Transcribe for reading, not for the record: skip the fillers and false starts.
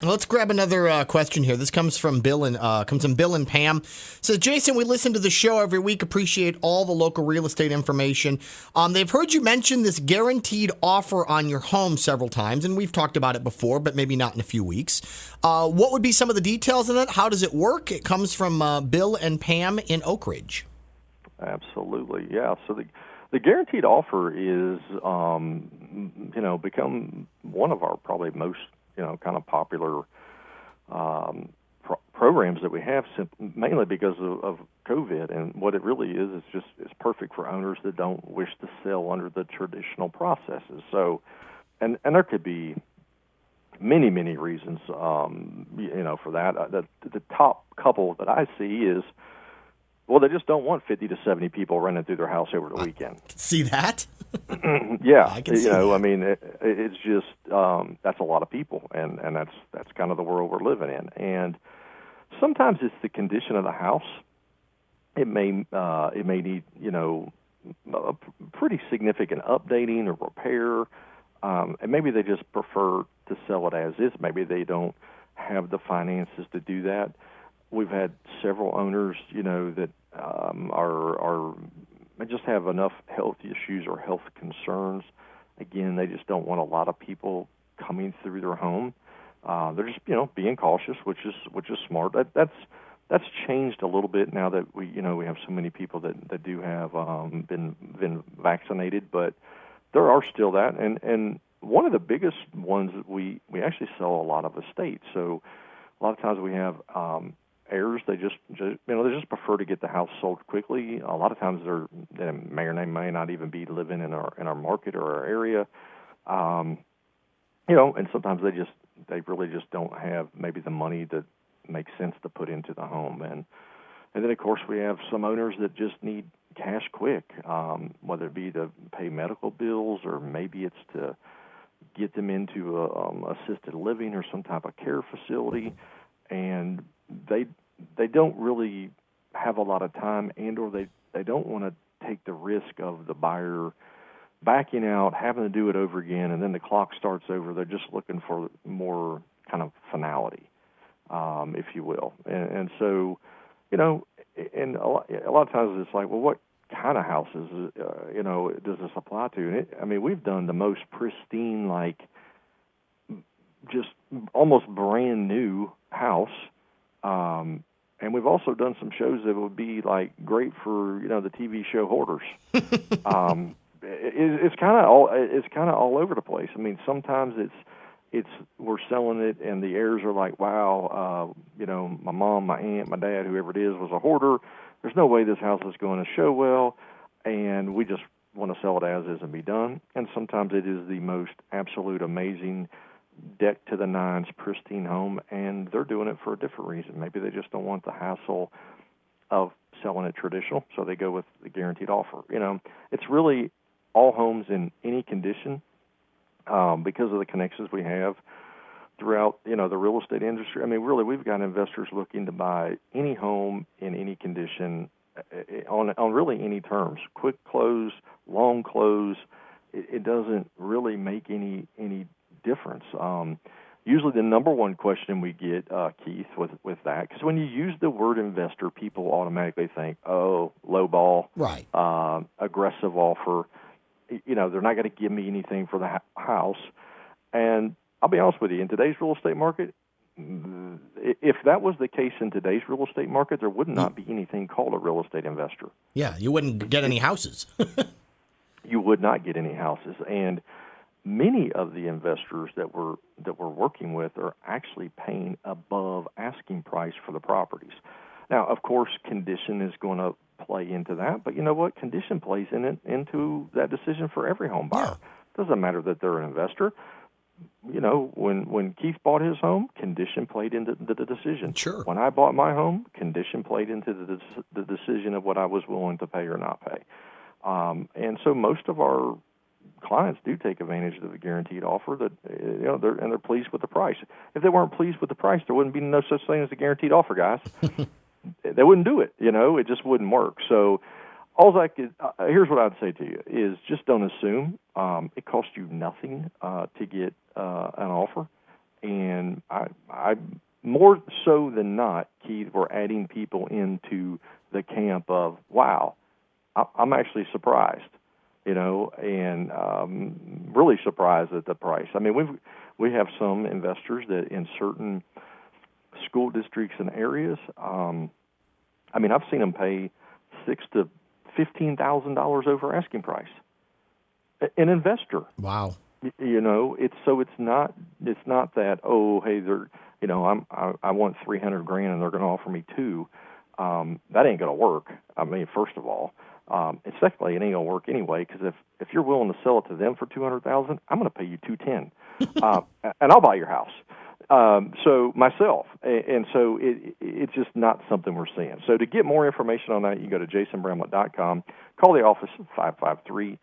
Let's grab another question here. This comes from Bill and Pam. Says, Jason, we listen to the show every week. Appreciate all the local real estate information. They've heard you mention this guaranteed offer on your home several times, and we've talked about it before, but maybe not in a few weeks. What would be some of the details of that? How does it work? It comes from Bill and Pam in Oak Ridge. Absolutely, yeah. So the guaranteed offer is, become one of our probably most kind of popular programs that we have, mainly because of COVID. And what it really is it's perfect for owners that don't wish to sell under the traditional processes. So, and there could be many reasons, for that. The top couple that I see is, well, they just don't want 50 to 70 people running through their house over the weekend. See that? Yeah, I can see that. I mean, it's just that's a lot of people, and that's kind of the world we're living in. And sometimes it's the condition of the house. It may need a pretty significant updating or repair, and maybe they just prefer to sell it as is. Maybe they don't have the finances to do that. We've had several owners, that are just have enough health issues or health concerns. Again, they just don't want a lot of people coming through their home. They're just, being cautious, which is smart. That's changed a little bit now that we have so many people that do have been vaccinated, but there are still that. And one of the biggest ones that we actually sell a lot of estates. So a lot of times we have heirs. They just prefer to get the house sold quickly. A lot of times they may or may not even be living in our market or our area. And sometimes they really just don't have maybe the money that makes sense to put into the home. And then of course we have some owners that just need cash quick, whether it be to pay medical bills or maybe it's to get them into assisted living or some type of care facility, and they don't really have a lot of time, and or they don't want to take the risk of the buyer backing out, having to do it over again, and then the clock starts over. They're just looking for more kind of finality, if you will. And so, and a lot of times it's like, well, what kind of houses, does this apply to? And we've done the most pristine, like just almost brand new house. And we've also done some shows that would be like great for the TV show Hoarders. It's kind of all over the place. Sometimes it's we're selling it and the heirs are like, wow, my mom, my aunt, my dad, whoever it is, was a hoarder. There's no way this house is going to show well, and we just want to sell it as is and be done. And sometimes it is the most absolute amazing, deck to the nines, pristine home, and they're doing it for a different reason. Maybe they just don't want the hassle of selling it traditional, so they go with the guaranteed offer. It's really all homes in any condition, because of the connections we have throughout, the real estate industry. Really, we've got investors looking to buy any home in any condition, on really any terms. Quick close, long close, it doesn't really make any difference. Usually the number one question we get, Keith, with that, because when you use the word investor, people automatically think, oh, low ball, right, aggressive offer. They're not going to give me anything for the house. And I'll be honest with you, in today's real estate market, if that was the case in today's real estate market, there would not be anything called a real estate investor. Yeah, you wouldn't get any houses. You would not get any houses. And many of the investors that we're working with are actually paying above asking price for the properties. Now, of course, condition is going to play into that, but you know what? Condition plays into that decision for every home buyer. Yeah. Doesn't matter that they're an investor. When Keith bought his home, condition played into the decision. Sure. When I bought my home, condition played into the decision of what I was willing to pay or not pay. And so most of our clients do take advantage of the guaranteed offer that they're pleased with the price. If they weren't pleased with the price, there wouldn't be no such thing as a guaranteed offer, guys. They wouldn't do it. It just wouldn't work. So here's what I'd say to you is just don't assume. It costs you nothing to get an offer. And I more so than not, Keith, we're adding people into the camp of, wow, I'm actually surprised, and really surprised at the price. I mean, we have some investors that in certain school districts and areas, I mean, I've seen them pay $6,000 to $15,000 over asking price. An investor. Wow. It's not that, oh, hey, they're, I want $300,000 and they're going to offer me $2 million. That ain't going to work. I mean, first of all, and secondly, it ain't going to work anyway, because if you're willing to sell it to them for $200,000, I'm going to pay you $210,000, and I'll buy your house. So myself, and so it's just not something we're seeing. So to get more information on that, you go to jasonbramblett.com. Call the office 553-0796.